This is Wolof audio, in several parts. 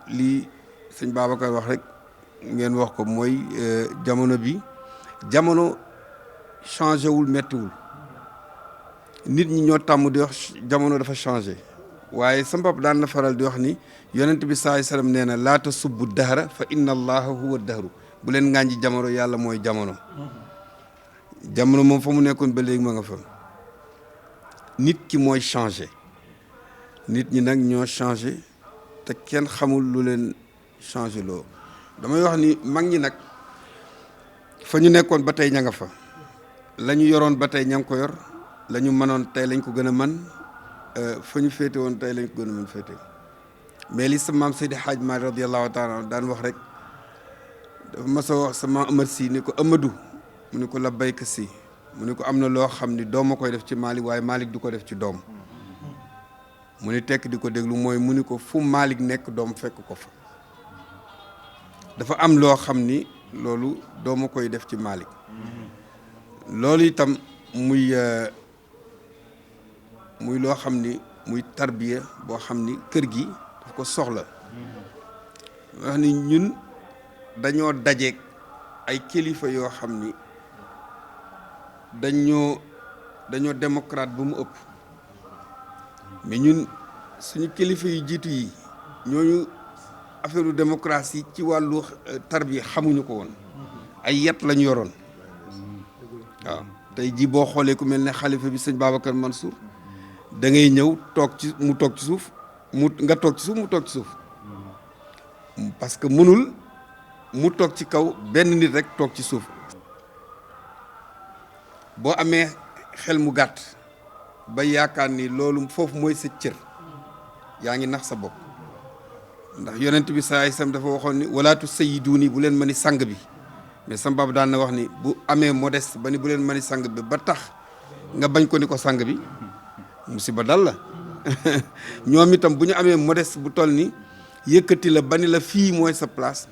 li sëñ Babacar wax rek ngeen wax ko mooy jamono bi jamono changé wul méttiwul nit ñi ñoo tàmm di wax jamono dafa changé waaye sa papa daan na faral di wax ni yonent bi saai sallam nee na laata subbu dahra fa inna allaha huwa dahru bu leen ngànji jamono yàlla mooy jamono jamono moom fa mu nekkoon ba léegi ma nga fa nit ki mooy changé nit ñi nag ñoo changé te kenn xamul lu leen changé loo damay wax ni mag ñi nag fa ñu nekkoon ba tey ña nga fa la ñu yoroon ba tey ña ngi ko yor la ñu mënoon tey lañ ko gën a man fa ñu féete woon tey lañ ko gën a mën féete mais li sa maam Seydi Hadj Malick radiyallahu taala daan wax rek dafa mas a wax sama Amar si ni ko Amadou mu ni ko labbayka si mu ni ko am na loo xam ni doom a koy def ci Malick waaye Malick du ko def ci doom mu ni tekk di ko déglu mooy mu ni ko fu Malick nekk doom fekk ko fa dafa am loo xam ni loolu doom a koy def ci Malick loolu itam muy loo xam ni muy tarbiya boo xam ni kër gi daf ko soxla wax ni ñun dañoo dajeek ay kilifa yoo xam ni dañoo démocrate ba mu ëpp mais ñun suñu kilifa yu jiitu yi ñooñu affaire démocratie ci wàllu tarbiya xamuñu ko woon ay yet lañu yoroon waaw tey jii boo xoolee ku mel ne xalifa bi sëñ Babacar Mansour da ngay ñëw toog ci mu toog ci suuf nga toog ci suuf mu toog ci suuf parce que mënul mu toog ci kaw benn nit rek toog ci suuf boo amee xel mu gàtt ba yaakaar ni loolu foofu mooy sa cër yaa ngi nax sa bopp ndax yonent bi saa sam dafa waxoon ni walaatu sayyiduuni bu leen ma ni sang bi mais sama baab daan na wax ni bu amee modeste ba ni bu leen ma ni sang bi ba tax nga bañ ko ni ko sang bi musiba dal la ñoom itam bu ñu amee modeste bu toll ni yëkkati la ba ni la fii mooy sa place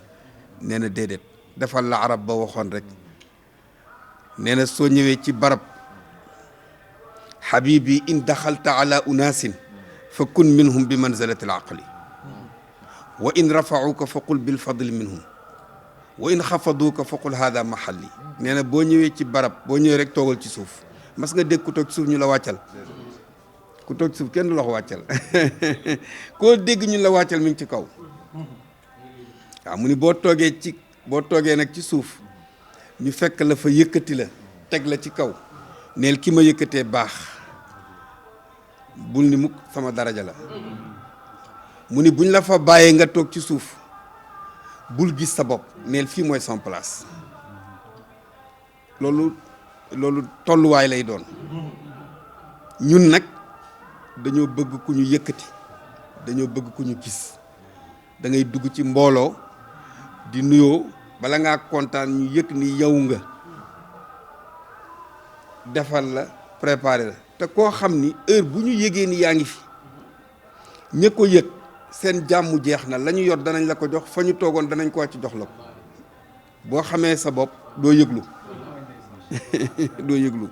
nee na déedéet defal la arab ba waxoon rek nee na soo ñëwee ci barab habibi in daxalta ala unaasin fa kun minhum bi manzilati al aqli wa in rafauka fa qul bil fadli minhum wa in xafaduuka fa qul hada mahalli nee na boo ñëwee ci barab boo ñëwee rek toogal ci suuf mas nga dégg ku toog ci suuf ñu la wàccal ku toog ci suuf kenn du la ko wàccal koo dégg ñu la wàccal mi ngi ci kaw waaw mu ni boo toogee nag ci suuf ñu fekk la fa yëkkati la teg la ci kaw neel ki ma yëkkatee baax bul ni mukk sama daraja la mu ni buñ la fa bàyyee nga toog ci suuf bul gis sa bopp neel fii mooy sama place loolu tolluwaay lay doon ñun nag dañoo bëgg ku ñu yëkkati dañoo bëgg ku ñu gis da ngay dugg ci mbooloo di nuyoo bala ngaa kontaan ñu yëg ni yow nga defal la préparer la te koo xam ni heure bu ñu yëgee ni yaa ngi fi ña ko yëg seen jàmm jeex na la ñu yor danañ la ko jox fa ñu toogoon danañ ko wàcc jox la ko boo xamee sa bopp doo yëglu doo yëglu